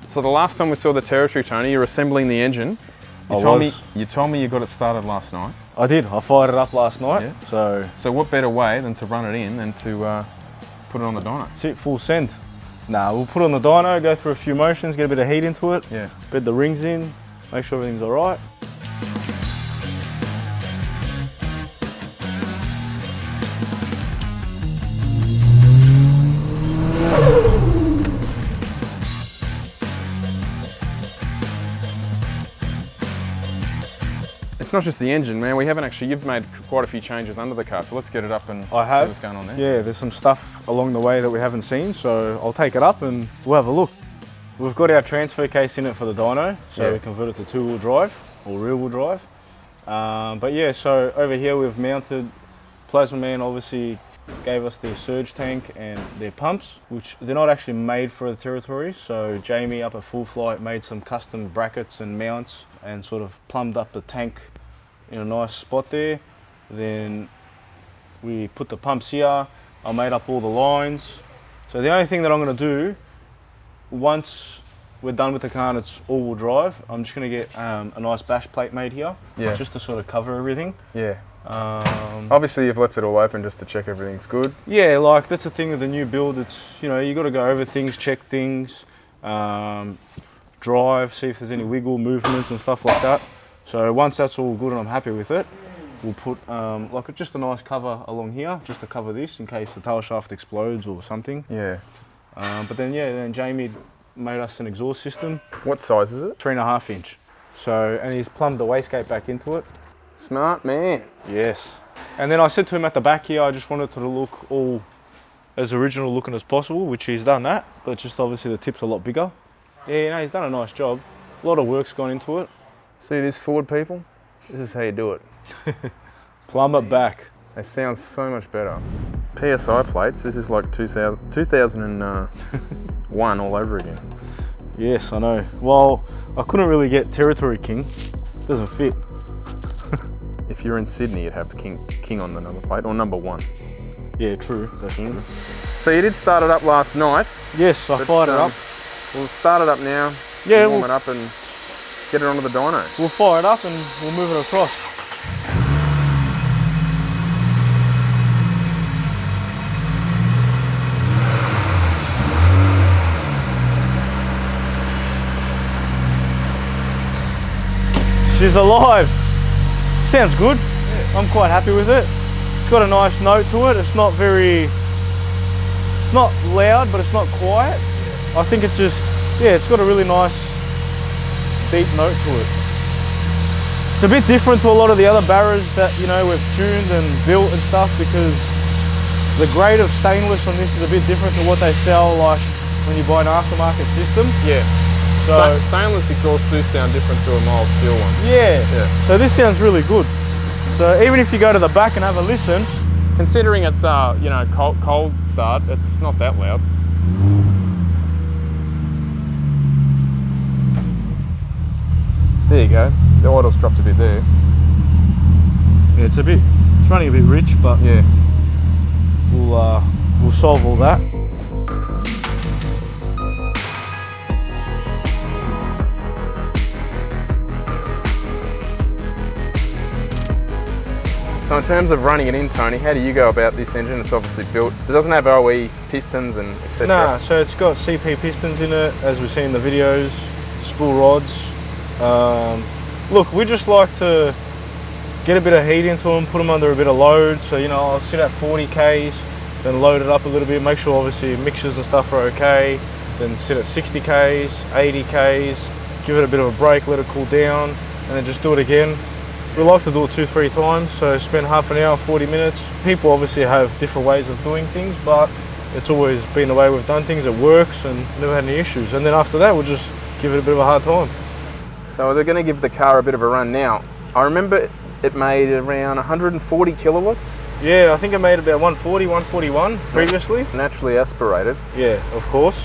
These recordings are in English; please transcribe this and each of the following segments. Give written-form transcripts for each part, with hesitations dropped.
So the last time we saw the Territory, Tony, you were assembling the engine. You told me you got it started last night. I did. I fired it up last night. Yeah. So what better way than to run it in than to put it on the dyno? That's it, full send. Nah, we'll put it on the dyno, go through a few motions, get a bit of heat into it, bed the rings in, make sure everything's all right. It's not just the engine, man. We haven't actually, you've made quite a few changes under the car, so let's get it up and see what's going on there. Yeah, there's some stuff along the way that we haven't seen, so I'll take it up and we'll have a look. We've got our transfer case in it for the dyno, so we convert it to two-wheel drive or rear-wheel drive. But yeah, so over here we've mounted, Plasma Man obviously gave us their surge tank and their pumps, which they're not actually made for the Territory. So Jamie up at Full Flight made some custom brackets and mounts and sort of plumbed up the tank in a nice spot there. Then we put the pumps here. I made up all the lines. So the only thing that I'm going to do once we're done with the car and it's all-wheel drive, I'm just going to get a nice bash plate made here, just to sort of cover everything. Yeah. Obviously you've left it all open just to check everything's good. Yeah, like that's the thing with the new build. It's, you know, you got to go over things, check things, drive, see if there's any wiggle movements and stuff like that. So once that's all good and I'm happy with it, we'll put like just a nice cover along here just to cover this in case the tail shaft explodes or something. Yeah. But then then Jamie made us an exhaust system. What size is it? 3.5 inch. So, and he's plumbed the wastegate back into it. Smart man. Yes. And then I said to him at the back here, I just wanted it to look all as original looking as possible, which he's done that, but just obviously the tip's a lot bigger. Yeah, you know, he's done a nice job. A lot of work's gone into it. See this Ford, people? This is how you do it. Plumb it back. They sound so much better. PSI plates, this is like 2001 all over again. Yes, I know. Well, I couldn't really get Territory King. Doesn't fit. If you're in Sydney, you'd have King on the number plate, or number 1. Yeah, true. That's true. So you did start it up last night? Yes, I fired it up. We'll start it up now. Yeah, warm it up and get it onto the dyno. We'll fire it up and we'll move it across. She's alive. Sounds good. Yeah. I'm quite happy with it. It's got a nice note to it. It's not very, it's not loud, but it's not quiet. Yeah. I think it's just, it's got a really nice deep note to it. It's a bit different to a lot of the other Barras that, you know, we've tuned and built and stuff, because the grade of stainless on this is a bit different to what they sell like when you buy an aftermarket system. Yeah. So stainless exhausts do sound different to a mild steel one. Yeah. So this sounds really good. So even if you go to the back and have a listen, considering it's you know, cold start, it's not that loud. There you go. The idle's dropped a bit there. Yeah, it's running a bit rich, but yeah, we'll solve all that. So in terms of running it in, Tony, how do you go about this engine? It's obviously built, it doesn't have OE pistons and etc. Nah, so it's got CP pistons in it, as we see in the videos, spool rods. Look, we just like to get a bit of heat into them, put them under a bit of load. So, you know, I'll sit at 40 Ks, then load it up a little bit, make sure obviously mixtures and stuff are okay. Then sit at 60 Ks, 80 Ks, give it a bit of a break, let it cool down, and then just do it again. We like to do it 2-3 times, so spend half an hour, 40 minutes. People obviously have different ways of doing things, but it's always been the way we've done things. It works and never had any issues. And then after that, we'll just give it a bit of a hard time. So they're going to give the car a bit of a run now. I remember it made around 140 kilowatts. Yeah, I think it made about 140, 141 previously. Naturally aspirated. Yeah, of course.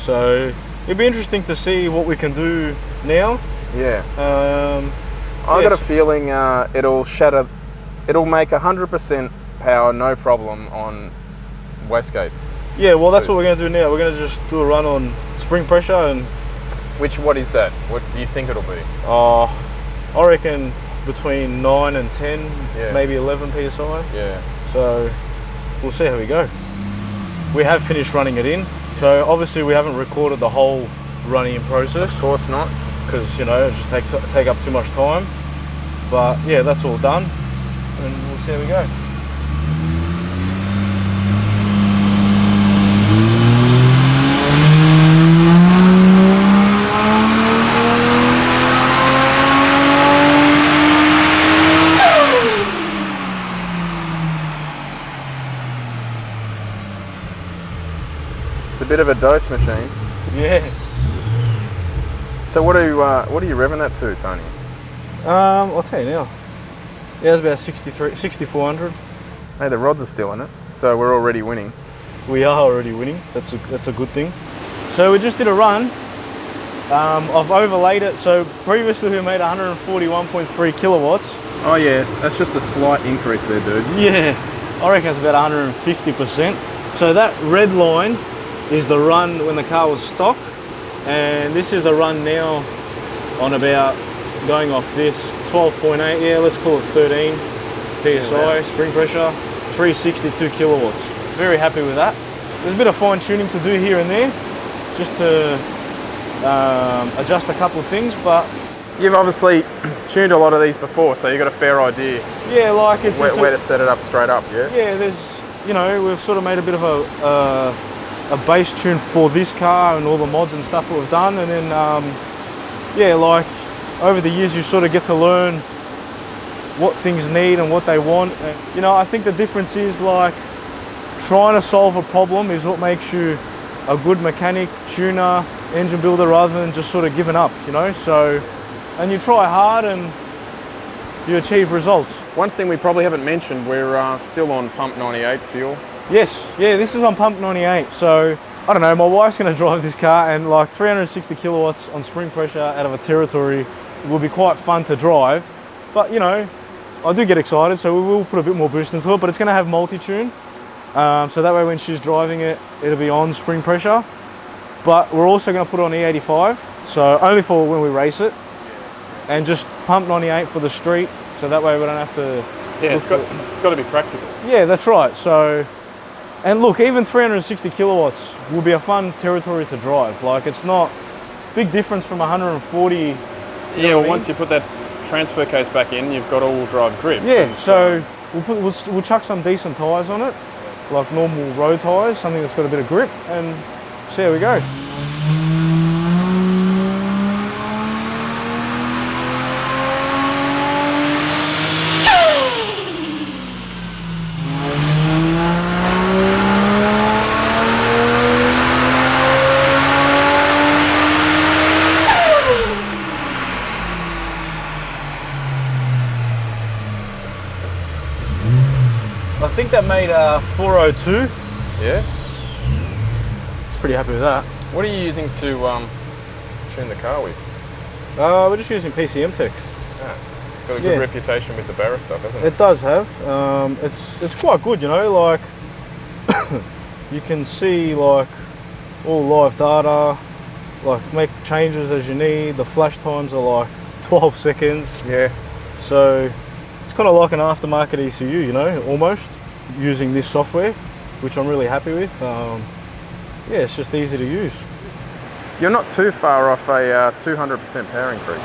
So it'd be interesting to see what we can do now. Yeah. I got a feeling it'll make 100% power, no problem, on wastegate. Yeah, well that's what we're going to do now. We're going to just do a run on spring pressure and What is that? What do you think it'll be? I reckon between 9 and 10, Yeah. maybe 11 psi. Yeah. So we'll see how we go. We have finished running it in, so obviously we haven't recorded the whole running process. Of course not. Because, you know, it just take up too much time. But yeah, that's all done, and we'll see how we go. It's a bit of a dose machine. Yeah. So what are you revving that to, Tony? I'll tell you now. Yeah, it's about 6,400. Hey, the rods are still in it, so we're already winning. We are already winning. That's a good thing. So we just did a run. I've overlaid it. So previously we made 141.3 kilowatts. Oh yeah, that's just a slight increase there, dude. Yeah, I reckon it's about 150%. So that red line is the run when the car was stock, and this is the run now on about, going off this, 12.8, yeah, let's call it 13 PSI, spring pressure, 362 kilowatts. Very happy with that. There's a bit of fine tuning to do here and there, just to adjust a couple of things, but... You've obviously tuned a lot of these before, so you've got a fair idea. Yeah, like it's... Where to set it up straight up, yeah? Yeah, there's, you know, we've sort of made a bit of a bass tune for this car and all the mods and stuff that we've done, and then yeah, like over the years you sort of get to learn what things need and what they want. And, you know, I think the difference is like trying to solve a problem is what makes you a good mechanic, tuner, engine builder, rather than just sort of giving up, you know. So, and you try hard and you achieve results. One thing we probably haven't mentioned, we're still on pump 98 fuel. Yes, yeah, this is on pump 98. So, I don't know, my wife's gonna drive this car, and like 360 kilowatts on spring pressure out of a Territory will be quite fun to drive. But, you know, I do get excited, so we will put a bit more boost into it, but it's gonna have multi-tune. So that way when she's driving it, it'll be on spring pressure. But we're also gonna put on E85, so only for when we race it. And just pump 98 for the street, so that way we don't have to... Yeah, it's got to be practical. Yeah, that's right. So, and look, even 360 kilowatts will be a fun Territory to drive. Like, it's not big difference from 140. Yeah, well, once you put that transfer case back in, you've got all-wheel drive grip. Yeah, so we'll chuck some decent tyres on it, like normal road tyres, something that's got a bit of grip, and see how we go. I think that made 402. Yeah? Pretty happy with that. What are you using to tune the car with? We're just using PCM Tech. Ah, it's got a good reputation with the Barra stuff, hasn't it? It does have. It's quite good, you know, like you can see like all live data, like make changes as you need. The flash times are like 12 seconds. Yeah. So it's kind of like an aftermarket ECU, you know, almost, using this software, which I'm really happy with. Yeah, it's just easy to use. You're not too far off a 200% power increase.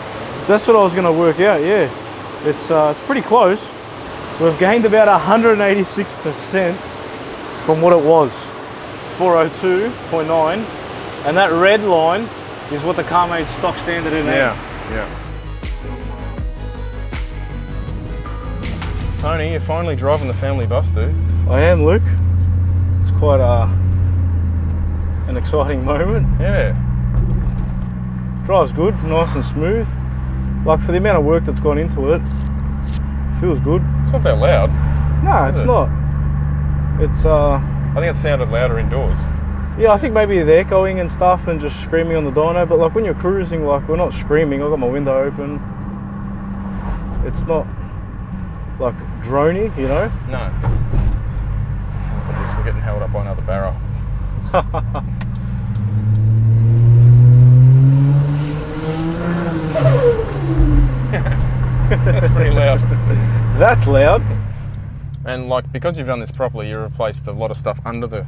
That's what I was going to work out, yeah. It's pretty close. We've gained about 186% from what it was, 402.9, and that red line is what the car made stock standard in there. Yeah. Tony, you're finally driving the family bus, dude. I am, Luke. It's quite an exciting moment. Yeah. Drives good, nice and smooth. Like, for the amount of work that's gone into it, feels good. It's not that loud. No, it's not. It's I think it sounded louder indoors. yeah, I think maybe the echoing and stuff and just screaming on the dyno, but like when you're cruising, like we're not screaming. I've got my window open. It's not like drony, you know? No. Look at this, we're getting held up by another barrel. That's loud. And like, because you've done this properly, you replaced a lot of stuff under the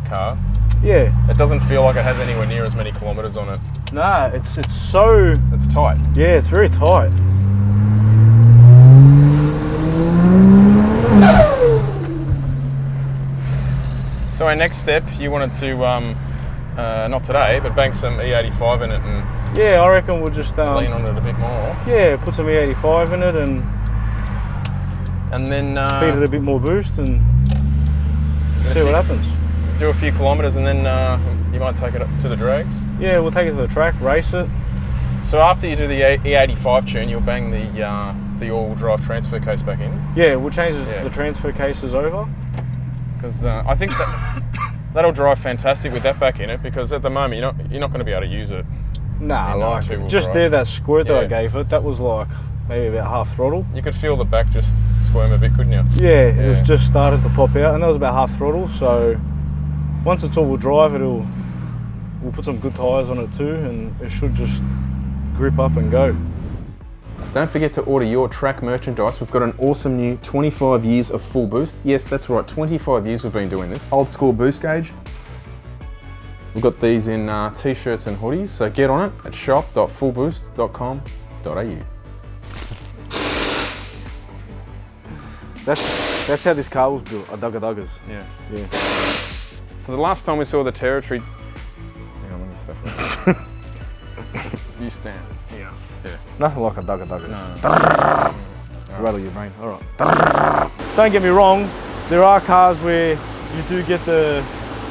car. Yeah. It doesn't feel like it has anywhere near as many kilometres on it. Nah, it's so... It's tight. Yeah, it's very tight. So our next step, you wanted to, not today, but bank some E85 in it and Yeah, I reckon we'll just... lean on it a bit more. Yeah, put some E85 in it and then feed it a bit more boost and see what happens. Do a few kilometres and then you might take it up to the drags. Yeah, we'll take it to the track, race it. So after you do the E85 tune, you'll bang the all-wheel drive transfer case back in. Yeah, we'll change the transfer cases over. Because I think that'll drive fantastic with that back in it, because at the moment you're not going to be able to use it. Nah, like two-wheel just drive. there, that squirt that I gave it, that was like maybe about half throttle. You could feel the back just squirm a bit, couldn't you? Yeah, it was just starting to pop out, and that was about half throttle. So once it's all-wheel drive, we'll put some good tyres on it too, and it should just grip up and go. Don't forget to order your track merchandise. We've got an awesome new 25 years of full boost. Yes, that's right, 25 years we've been doing this. Old school boost gauge. We've got these in t-shirts and hoodies, so get on it at shop.fullboost.com.au. That's how this car was built, a duggas. Yeah. Yeah. So the last time we saw the Territory... Hang on, let me stuff it. You stand. Yeah. Yeah. Nothing like a duggas. No. Rattle your brain. All right. Don't get me wrong. There are cars where you do get the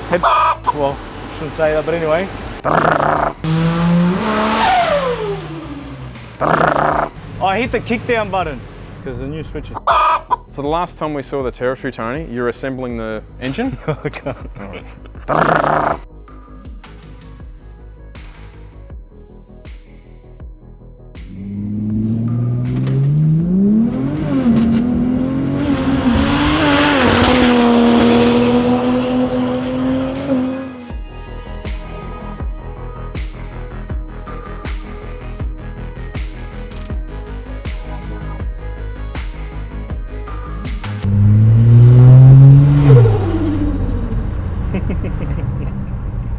head. Well, I shouldn't say that, but anyway. I hit the kick down button because the new switch is. So the last time we saw the Territory, Tony, you're assembling the engine. Okay. Right.